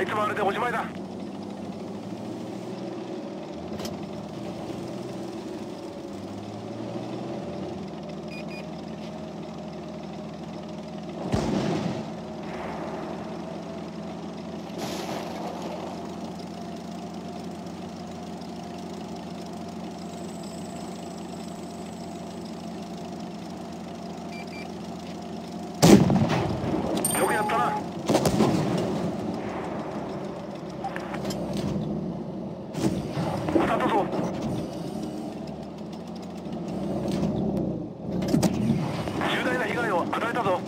いつもあれでおしまいだ。よくやったな。当たったぞ。重大な被害を与えたぞ。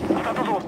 当たったぞ。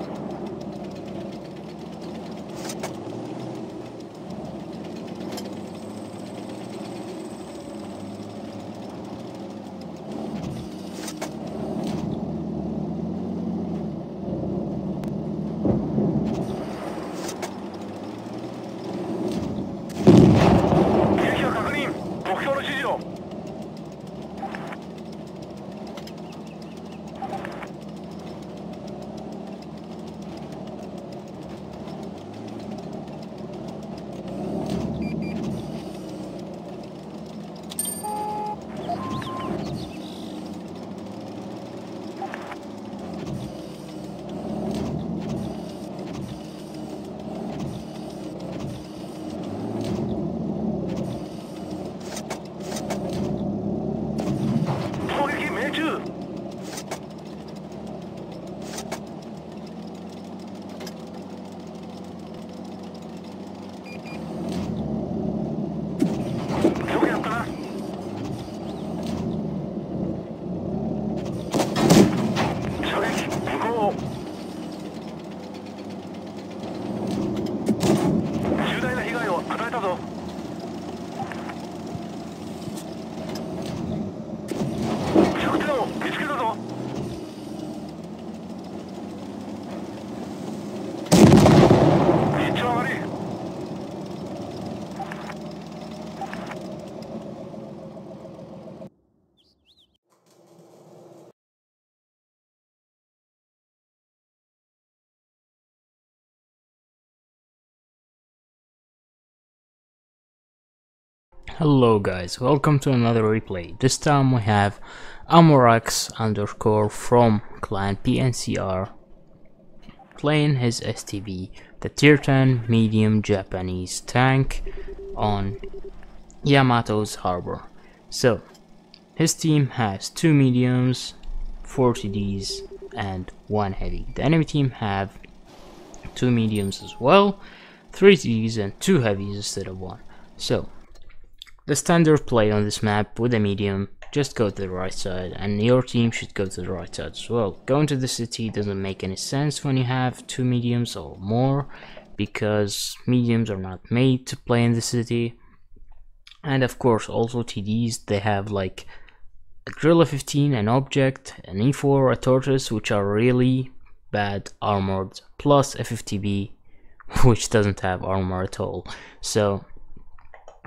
Hello guys, welcome to another replay. This time we have Amorax_ from clan PNCR playing his STB, the tier 10 medium Japanese tank on Yamato's harbor. So his team has 2 mediums, 4 TDs and 1 heavy. The enemy team have 2 mediums as well, 3 TDs and 2 heavies instead of 1. So the standard play on this map with a medium, just go to the right side, and your team should go to the right side as well. Going to the city doesn't make any sense when you have 2 mediums or more, because mediums are not made to play in the city. And of course also TDs, they have like a Gorilla 15, an object, an E4, a tortoise, which are really bad armored, plus a 50B which doesn't have armor at all. So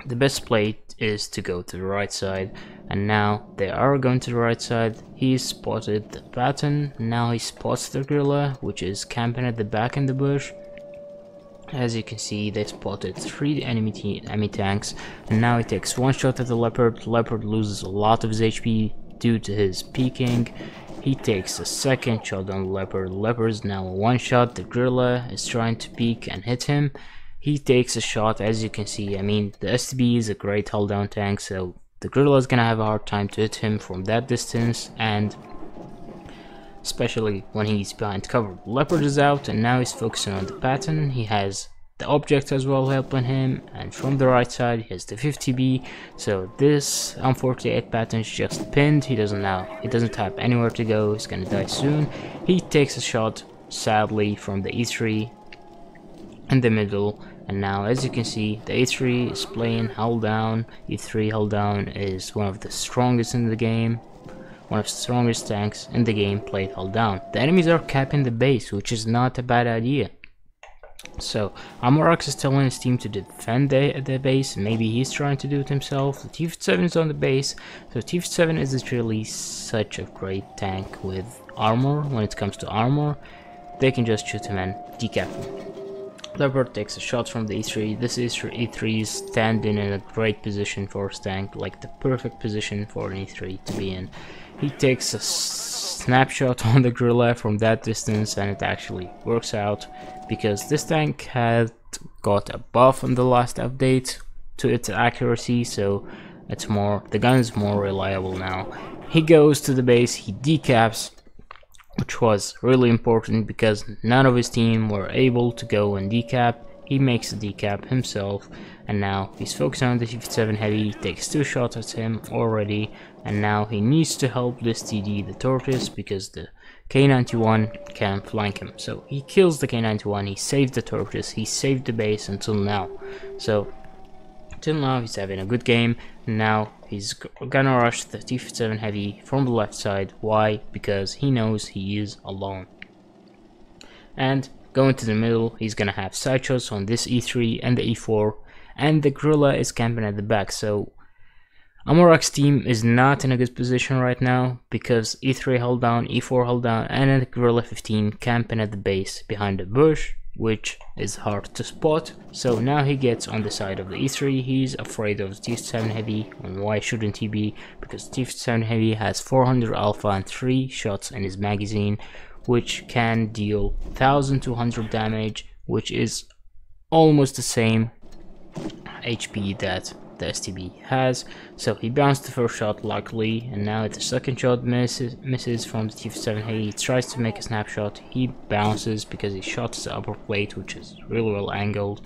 the best play is to go to the right side, and now they are going to the right side. He spotted the pattern. Now he spots the gorilla, which is camping at the back in the bush. As you can see, they spotted 3 enemy tanks, and now he takes 1 shot at the leopard. Leopard loses a lot of his HP due to his peeking. He takes a 2nd shot on the leopard. Leopard is now a 1 shot. The gorilla is trying to peek and hit him. He takes a shot. As you can see, I mean, the STB is a great hull down tank, so the gorilla is gonna have a hard time to hit him from that distance, and especially when he's behind cover. Leopard is out, and now he's focusing on the pattern. He has the object as well helping him, and from the right side he has the 50B. So this M48 pattern is just pinned. He doesn't have anywhere to go. He's gonna die soon. He takes a shot, sadly, from the E3 in the middle, and now as you can see, the E3 is playing hull down. E3 hull down is one of the strongest in the game, one of the strongest tanks in the game played hull down. The enemies are capping the base, which is not a bad idea. So Amorax is telling his team to defend the base. Maybe he's trying to do it himself. The T-57 is on the base, so T-57 is really such a great tank with armor. When it comes to armor, they can just shoot him and decap him. Leopard takes a shot from the E3. This E3 is standing in a great position for his tank, like the perfect position for an E3 to be in. He takes a snapshot on the gorilla from that distance, and it actually works out because this tank had got a buff in the last update to its accuracy, so the gun is more reliable now. He goes to the base, he decaps, which was really important because none of his team were able to go and decap. He makes the decap himself, and now he's focusing on the T-57 heavy. He takes 2 shots at him already, and now he needs to help this TD, the tortoise, because the K91 can flank him. So he kills the K91, he saved the tortoise, he saved the base until now. So till now he's having a good game. Now he's gonna rush the T-57 heavy from the left side. Why? Because he knows he is alone. And going to the middle, he's gonna have side shots on this E3 and the E4, and the gorilla is camping at the back. So Amorax team is not in a good position right now because E3 held down, E4 held down, and then the Gorilla 15 camping at the base behind the bush, which is hard to spot. So now he gets on the side of the E3. He's afraid of the T-57 heavy, and why shouldn't he be? Because the T-57 heavy has 400 alpha and 3 shots in his magazine, which can deal 1200 damage, which is almost the same HP that the STB has. So he bounced the first shot luckily, and now the second shot misses from the T-57 heavy. He tries to make a snapshot, he bounces because he shot his upper plate, which is really well angled.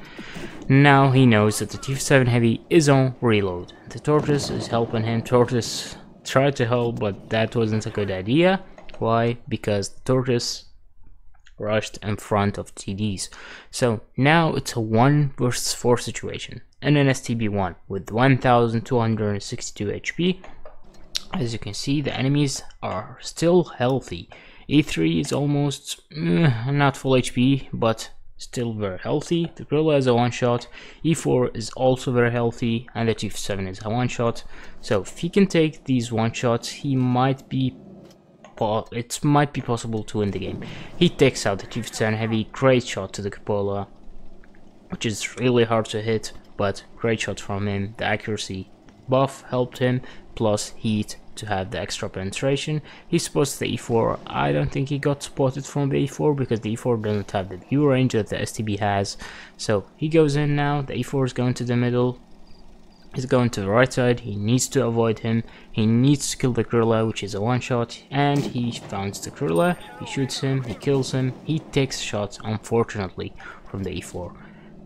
Now he knows that the T-57 heavy is on reload. The tortoise is helping him. Tortoise tried to help, but that wasn't a good idea. Why? Because the tortoise rushed in front of TDs. So now it's a 1 versus 4 situation in an STB-1 with 1262 HP. As you can see, the enemies are still healthy. E3 is almost not full HP, but still very healthy. The gorilla is a 1-shot. E4 is also very healthy, and the T-57 is a 1-shot. So if he can take these 1-shots, it might be possible to win the game. He takes out the T-57 heavy. Great shot to the cupola, which is really hard to hit, but great shot from him. The accuracy buff helped him, plus heat to have the extra penetration. He spots the E4. I don't think he got spotted from the E4 because the E4 doesn't have the view range that the STB has. So he goes in now, the E4 is going to the middle, he's going to the right side, he needs to avoid him, he needs to kill the gorilla, which is a one shot, and he finds the gorilla, he shoots him, he kills him, he takes shots unfortunately from the E4.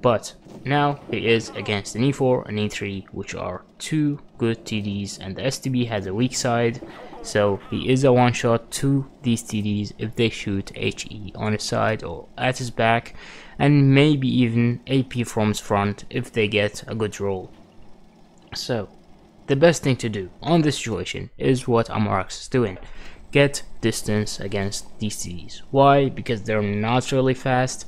But now he is against an E4 and E3, which are two good TDs, and the STB has a weak side, so he is a one shot to these TDs if they shoot HE on his side or at his back, and maybe even AP from his front if they get a good roll. So the best thing to do on this situation is what Amarax is doing. Get distance against these TDs. Why? Because they're not really fast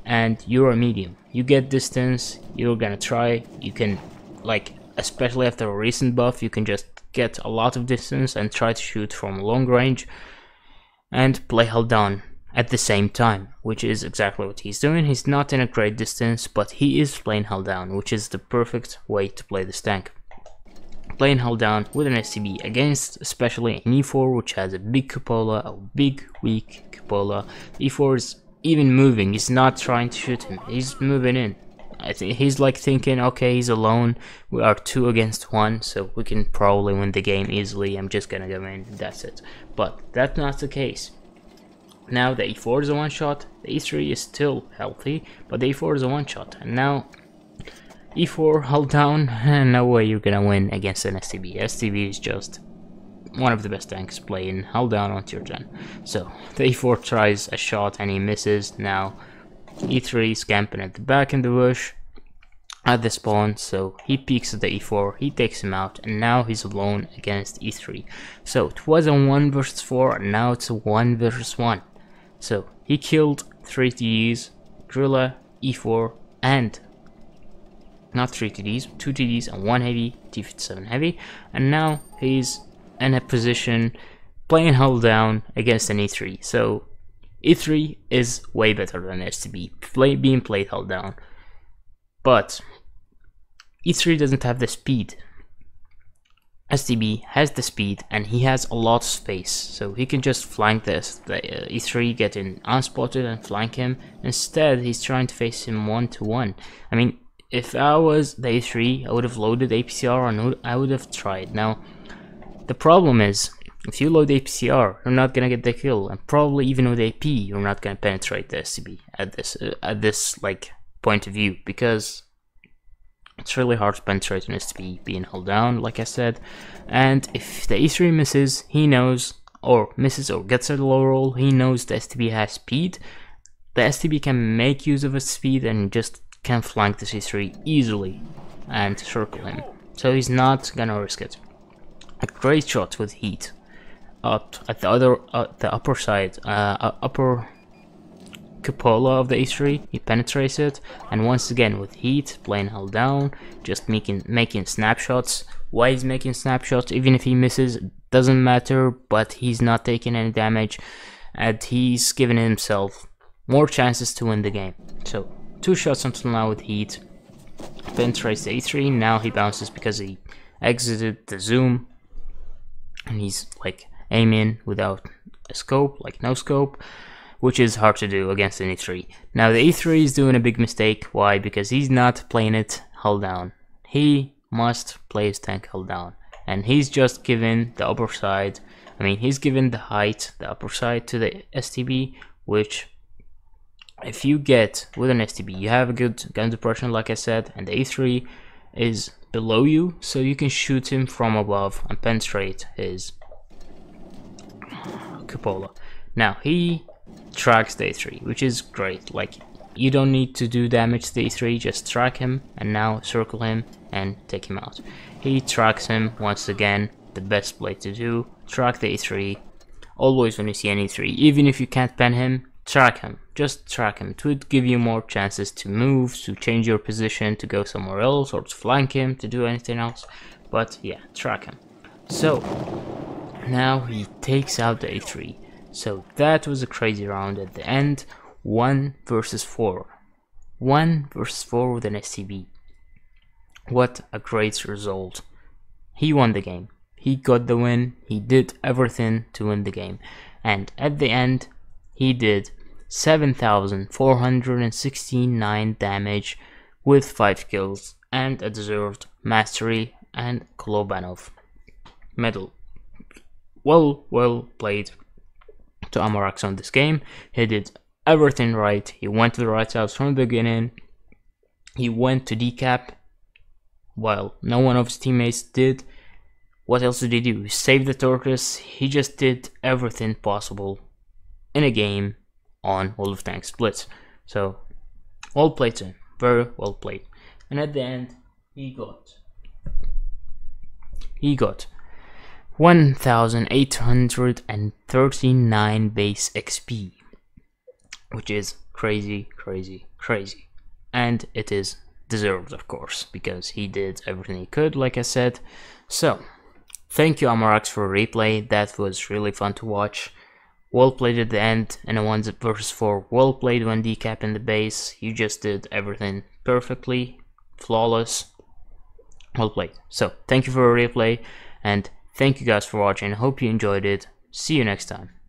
and you're a medium. You get distance, you're gonna try, you can, like, especially after a recent buff, you can just get a lot of distance and try to shoot from long range and play held down at the same time, which is exactly what he's doing. He's not in a great distance, but he is playing held down, which is the perfect way to play this tank. Playing held down with an STB against especially an E4, which has a big cupola, a big weak cupola. E4 is even moving, he's not trying to shoot him, he's moving in. I think he's like thinking, okay, he's alone, we are 2 against 1, so we can probably win the game easily, I'm just gonna go in, that's it. But that's not the case. Now the E4 is a one shot, the E3 is still healthy, but the E4 is a one shot, and now E4 held down, and no way you're gonna win against an STB. STB is just one of the best tanks playing held down on tier 10. So the E4 tries a shot and he misses. Now E3 is camping at the back in the bush at the spawn, so he peeks at the E4, he takes him out, and now he's alone against E3. So it was a 1 versus 4, and now it's a 1 versus 1. So he killed 3 TDs, gorilla, E4, and not 3 TDs, 2 TDs and 1 heavy, T57 heavy, and now he's in a position playing held down against an E3. So E3 is way better than STB being played held down, but E3 doesn't have the speed. STB has the speed and he has a lot of space, so he can just flank the E3, get in unspotted and flank him. Instead he's trying to face him 1-to-1. I mean, if I was the E3, I would have loaded APCR and I would have tried. Now the problem is, if you load APCR, you're not gonna get the kill, and probably even with AP, you're not gonna penetrate the STB at this like point of view, because it's really hard to penetrate an STB being held down, like I said. And if the E3 misses, he knows, or misses or gets a low roll, he knows the STB has speed. The STB can make use of his speed and just can flank the C3 easily and circle him, so he's not gonna risk it. A great shot with heat up at the upper side, upper cupola of the E3. He penetrates it, and once again with heat, playing held down, just making snapshots. Why he's making snapshots? Even if he misses, doesn't matter, but he's not taking any damage, and he's giving himself more chances to win the game. So 2 shots until now with heat, penetrates the E3. Now he bounces because he exited the zoom, and he's like aiming without a scope, like no scope, which is hard to do against an E3. Now the E3 is doing a big mistake. Why? Because he's not playing it held down. He must play his tank held down, and he's just given the upper side. I mean, he's given the height, the upper side to the STB, which if you get with an STB, you have a good gun depression, like I said, and the E3 is below you, so you can shoot him from above and penetrate his cupola. Now he tracks the E3, which is great. Like, you don't need to do damage to the E3, just track him and now circle him and take him out. He tracks him once again, the best play to do. Track the E3. Always when you see an E3, even if you can't pen him, track him. Just track him. It would give you more chances to move, to change your position, to go somewhere else, or to flank him, to do anything else. But yeah, track him. So now he takes out the A3. So that was a crazy round at the end. 1 versus 4. 1 versus 4 with an STB. What a great result. he won the game. He got the win. He did everything to win the game. And at the end, he did 7,469 damage with 5 kills and a deserved mastery and Kolobanov medal. Well played to Amarax on this game. He did everything right. He went to the right side from the beginning. He went to decap while no one of his teammates did. What else did he do? He saved the tortoise. He just did everything possible in a game on World of Tanks Blitz. So, well played to him. Very well played. And at the end, he got 1,839 base XP, which is crazy. And it is deserved, of course, because he did everything he could, like I said. So, thank you Amarax for a replay. That was really fun to watch. Well played at the end in a 1 vs 4. Well played when decapping the base. You just did everything perfectly, flawless. Well played. So, thank you for a replay, and thank you guys for watching. I hope you enjoyed it. See you next time.